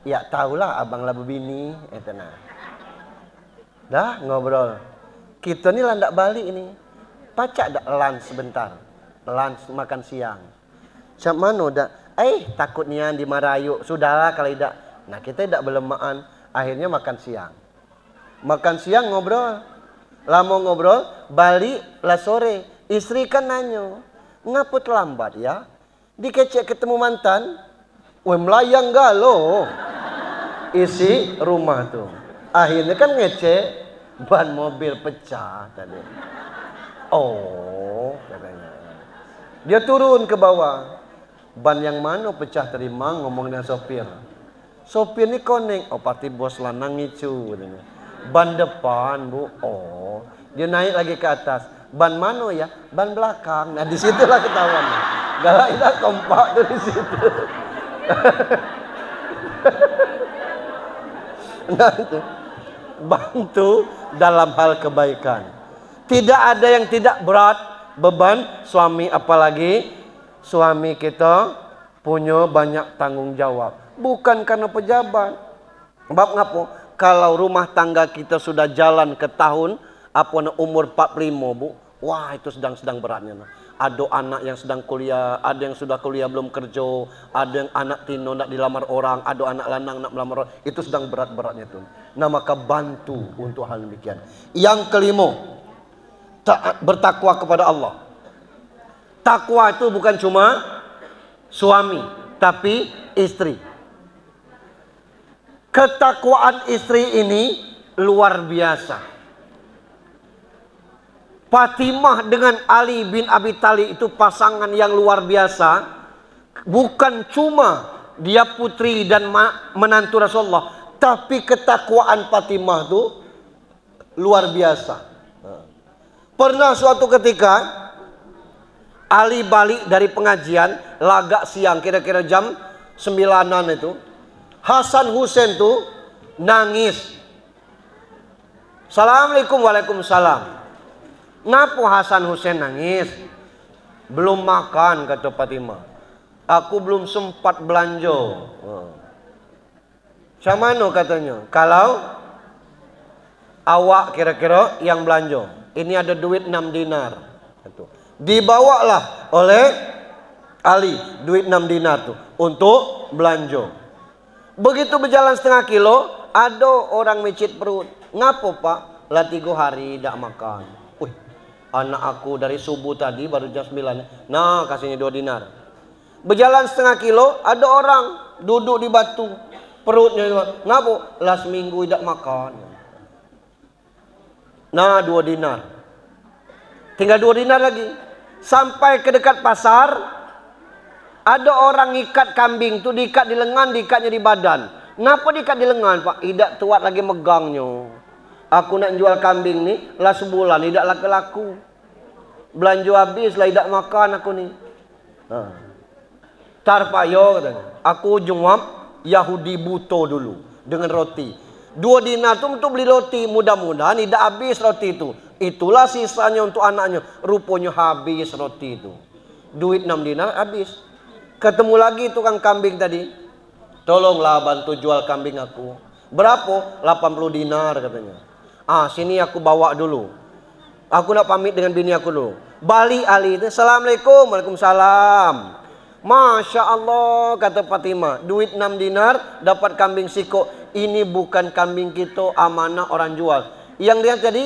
Ya tahulah abang lah berbini, nah. Dah ngobrol. Kita ni landak balik ini. Pacak dak lunch sebentar. Lunch makan siang. Siap mana dak? Takutnya dimarayu. Sudahlah kalau tidak. Nah kita tidak berlemaan. Akhirnya makan siang. Makan siang ngobrol. Lama ngobrol, balik lah sore. Istri kan nanya, ngapa terlambat ya? Dikecek ketemu mantan, weh melayang galo. Isi rumah tuh. Akhirnya kan ngecek, ban mobil pecah tadi. Oh, katanya. Dia turun ke bawah. Ban yang mana pecah tadi, Mang? Ngomong dengan sopir. Sopir ini konek. Oh, pasti bos lanang ngicu. Katanya. Ban depan, Bu. Oh, dia naik lagi ke atas. Ban mana ya? Ban belakang. Nah, disitulah ketahuan. Galak kita kompak tuh di situ. Nah, itu. Bantu dalam hal kebaikan. Tidak ada yang tidak berat beban suami, apalagi suami kita punya banyak tanggung jawab. Bukan karena pejabat. Sebab ngapo? Kalau rumah tangga kita sudah jalan ke tahun umur 45, Bu. Wah, itu sedang beratnya. Ada anak yang sedang kuliah, ada yang sudah kuliah belum kerja, ada yang anak tino nak dilamar orang, ada anak lanang nak melamar orang. Itu sedang berat-beratnya tuh. Nah, maka bantu untuk hal demikian. Yang kelima, bertakwa kepada Allah. Takwa itu bukan cuma suami, tapi istri. Ketakwaan istri ini luar biasa. Fatimah dengan Ali bin Abi Thalib itu pasangan yang luar biasa. Bukan cuma dia putri dan menantu Rasulullah, tapi ketakwaan Fatimah itu luar biasa. Pernah suatu ketika Ali balik dari pengajian, lagak siang, kira-kira jam 9-an itu. Hasan Husain tuh nangis. Assalamualaikum, waalaikumsalam. Ngapa Hasan Husain nangis? Belum makan, kata Fatimah. Aku belum sempat belanja. Sama mana katanya? Kalau awak kira-kira yang belanja, ini ada duit 6 dinar. Dibawalah oleh Ali duit 6 dinar tuh untuk belanja. Begitu berjalan setengah kilo, ada orang mecit perut. Ngapo Pak? Lah 3 hari tidak makan. Wih, anak aku dari subuh tadi baru jam 9. Nah, kasihnya 2 dinar. Berjalan setengah kilo, ada orang duduk di batu. Perutnya, ngapo? Lah seminggu tidak makan. Nah, 2 dinar. Tinggal 2 dinar lagi. Sampai ke dekat pasar, ada orang ikat kambing tuh, diikat di lengan, diikatnya di badan. Kenapa diikat di lengan, Pak? Tidak tuat lagi megangnya. Aku nak jual kambing nih, lah sebulan tidak laku-laku. Belanja habis lah, tidak makan aku nih. Tar Pak yo katanya. Aku jawab Yahudi buto dulu dengan roti. 2 dinar tuh untuk beli roti, mudah-mudahan tidak habis roti itu. Itulah sisanya untuk anaknya. Rupanya habis roti itu. Duit 6 dinar habis. Ketemu lagi tukang kambing tadi. Tolonglah bantu jual kambing aku. Berapa? 80 dinar katanya. Ah, sini aku bawa dulu. Aku nak pamit dengan bini aku dulu. Balik Ali itu. Assalamualaikum, waalaikumsalam. Masya Allah, kata Fatimah. Duit 6 dinar, dapat kambing sikok. Ini bukan kambing kita, amanah orang jual. Yang lihat tadi,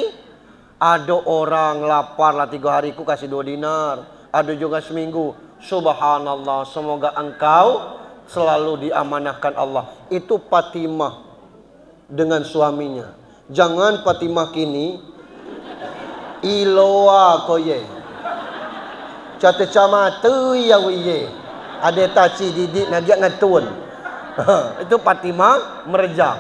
ada orang lapar lah 3 hari, ku kasih 2 dinar. Ada juga seminggu. Subhanallah, semoga engkau selalu diamanahkan Allah. Itu Fatimah dengan suaminya. Jangan Fatimah kini iloa koye cata camata ya wiye ada taci didik nagiak ngatun. Itu Fatimah merejang.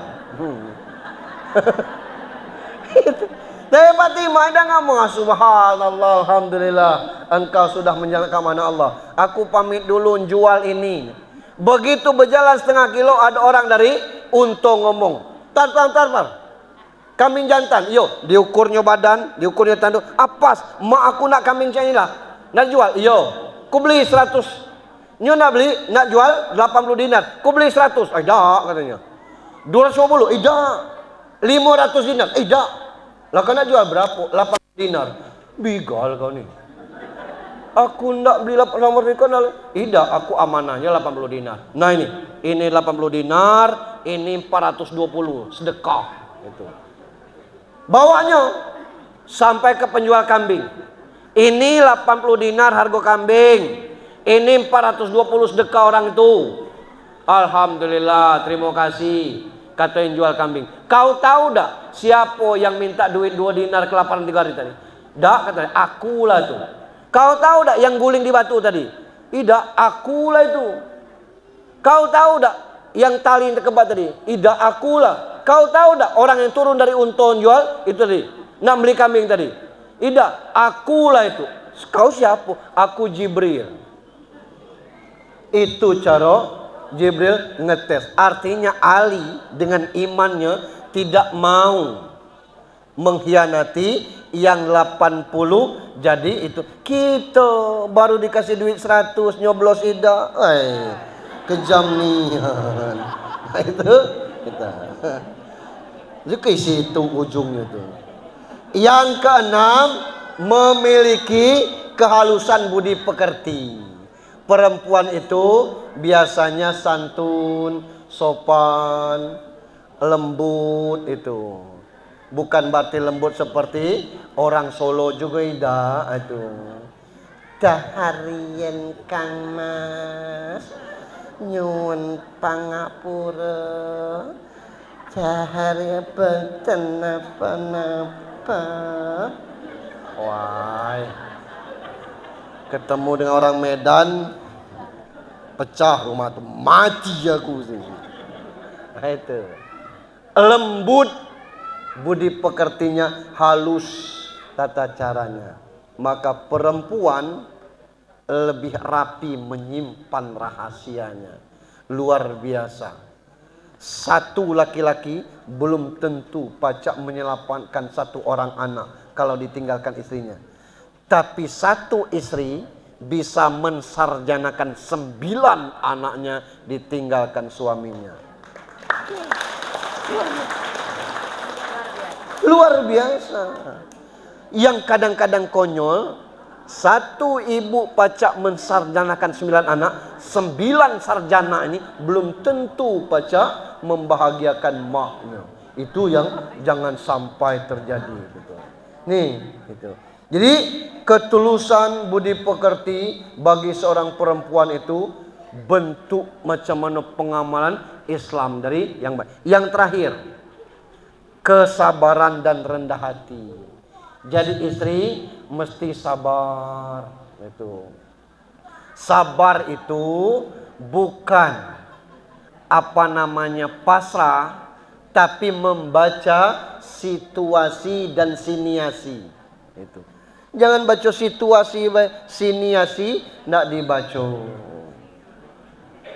Dari Fatimah dah ngomong, subhanallah, alhamdulillah, engkau sudah menjalankan mana Allah. Aku pamit dulu jual ini. Begitu berjalan setengah kilo, ada orang dari Untung ngomong, tar, kambing jantan, yo, diukurnya badan, diukurnya tanduk, apas, mak aku nak kambing macam inilah, nak jual, yo, ku beli 100, nyu nak beli, nak jual 80 dinar, ku beli 100, dah katanya, 250, dah, 500 dinar, dah. Lah kau nak jual berapa? 8 dinar. Bigal kau ni. Aku nak beli nomor rekon. Tidak, aku amanahnya 80 dinar. Nah ini 80 dinar, ini 420 sedekah. Itu. Bawanya sampai ke penjual kambing. Ini 80 dinar harga kambing. Ini 420 sedekah orang itu. Alhamdulillah, terima kasih. Kata yang jual kambing. Kau tahu dak siapa yang minta duit 2 dinar ke lapangan 3 hari tadi? Dak, katanya, akulah tuh. Kau tahu dak yang guling di batu tadi? Tidak, akulah itu. Kau tahu dak yang tali terkebat tadi? Tidak, akulah. Kau tahu dak orang yang turun dari unta jual itu tadi? Nak beli kambing tadi? Tidak, akulah itu. Kau siapa? Aku Jibril. Itu cara Jibril ngetes. Artinya Ali dengan imannya tidak mau mengkhianati yang 80. Jadi itu kita baru dikasih duit 100 nyoblos ida. Kejam nian. Itu kita. Itu ke situ ujungnya tuh. Yang keenam, memiliki kehalusan budi pekerti. Perempuan itu biasanya santun, sopan, lembut itu. Bukan berarti lembut seperti orang Solo juga tidak itu. Daharian Kang Mas nyuwun pangapura. Daharian benten apa-apa. Wah. Ketemu dengan orang Medan, pecah rumah tuh, mati aku sih. Nah, itu lembut, budi pekertinya halus tata caranya. Maka perempuan lebih rapi menyimpan rahasianya, luar biasa. Satu laki-laki belum tentu pacak menyelamatkan satu orang anak kalau ditinggalkan istrinya. Tapi satu istri bisa mensarjanakan 9 anaknya ditinggalkan suaminya. Luar biasa. Yang kadang-kadang konyol, satu ibu pacak mensarjanakan 9 anak, 9 sarjana ini belum tentu pacak membahagiakan maknya. Itu yang jangan sampai terjadi. Gitu. Nih, gitu. Jadi ketulusan budi pekerti bagi seorang perempuan itu bentuk macam mana pengamalan Islam dari yang baik. Yang terakhir, kesabaran dan rendah hati. Jadi istri mesti sabar. Itu. Sabar itu bukan pasrah, tapi membaca situasi dan siniasi. Itu. Jangan baca situasi, siniasi ndak dibaca.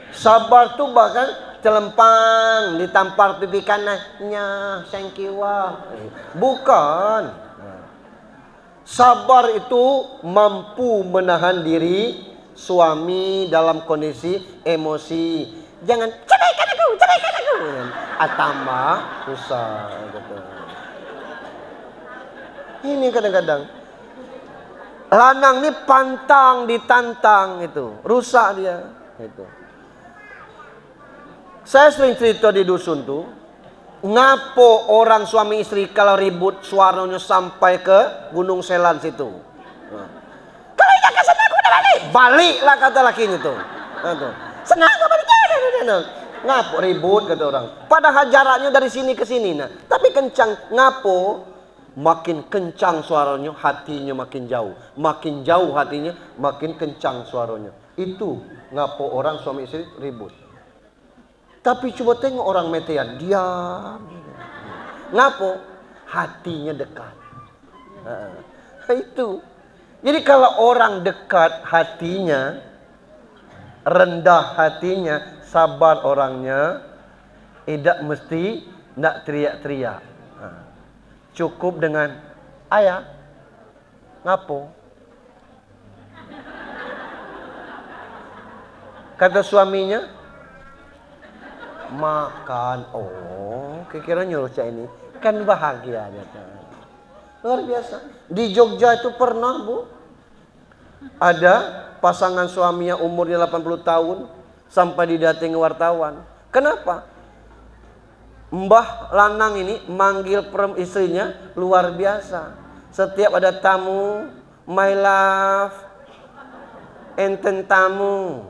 Sabar tuh bahkan celempang ditampar pipi kanannya, sengkiwa. Bukan. Sabar itu mampu menahan diri suami dalam kondisi emosi. Jangan ceraikan aku. Atama susah gitu. Ini kadang-kadang lanang ini pantang ditantang itu, rusak dia itu. Saya sering cerita di dusun tuh, ngapo orang suami istri kalau ribut suaranya sampai ke Gunung Selan situ. Kalau jangan kesana aku udah baliklah kata lakinya tuh. Senang aku balik. Ngapo ribut kata orang. Padahal jaraknya dari sini ke sini, nah. Tapi kencang, ngapo? Makin kencang suaranya, hatinya makin jauh. Makin jauh hatinya, makin kencang suaranya. Itu ngapo orang suami istri ribut. Tapi coba tengok orang metean, diam. Ngapo? Hatinya dekat. Itu. Jadi kalau orang dekat hatinya, rendah hatinya, sabar orangnya, tidak mesti nak teriak-teriak. Cukup dengan ayah, ngapo? Kata suaminya, makan. Oh, kira-kira nyuruh cak ini kan bahagia aja kan. Luar biasa. Di Jogja itu pernah, Bu, ada pasangan suaminya umurnya 80 tahun sampai didatangi wartawan. Kenapa? Mbah lanang ini manggil istrinya luar biasa. Setiap ada tamu, my love, enten tamu,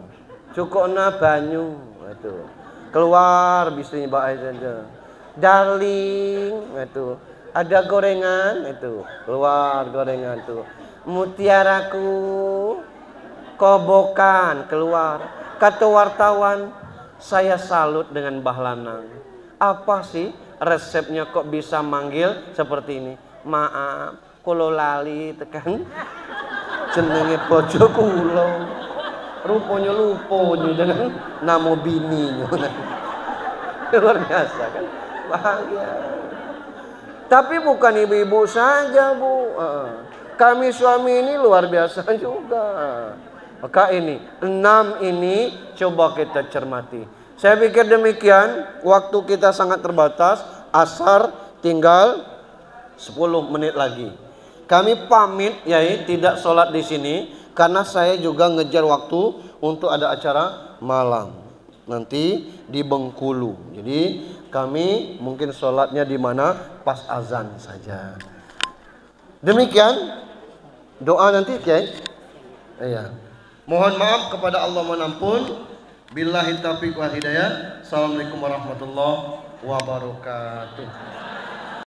cukokna banyu, itu. Keluar bisanya baik saja. Darling, itu. Ada gorengan, itu. Keluar gorengan itu. Mutiaraku, kobokan, keluar. Kata wartawan, saya salut dengan Mbah Lanang. Apa sih resepnya kok bisa manggil seperti ini? Maaf, kulo lali tekan jenenge bojo kulo. Rupanya lupa dengan nama bininya. Luar biasa kan? Bahagia. Tapi bukan ibu-ibu saja, Bu. Kami suami ini luar biasa juga. Maka ini 6 ini coba kita cermati. Saya pikir demikian. Waktu kita sangat terbatas. Asar tinggal 10 menit lagi. Kami pamit, Yai, tidak sholat di sini karena saya juga ngejar waktu untuk ada acara malam nanti di Bengkulu. Jadi kami mungkin sholatnya di mana pas azan saja. Demikian doa nanti, Yai. Iya. Mohon maaf kepada Allah, mohon ampun. Billahi taufiq wal hidayah. Assalamualaikum warahmatullahi wabarakatuh.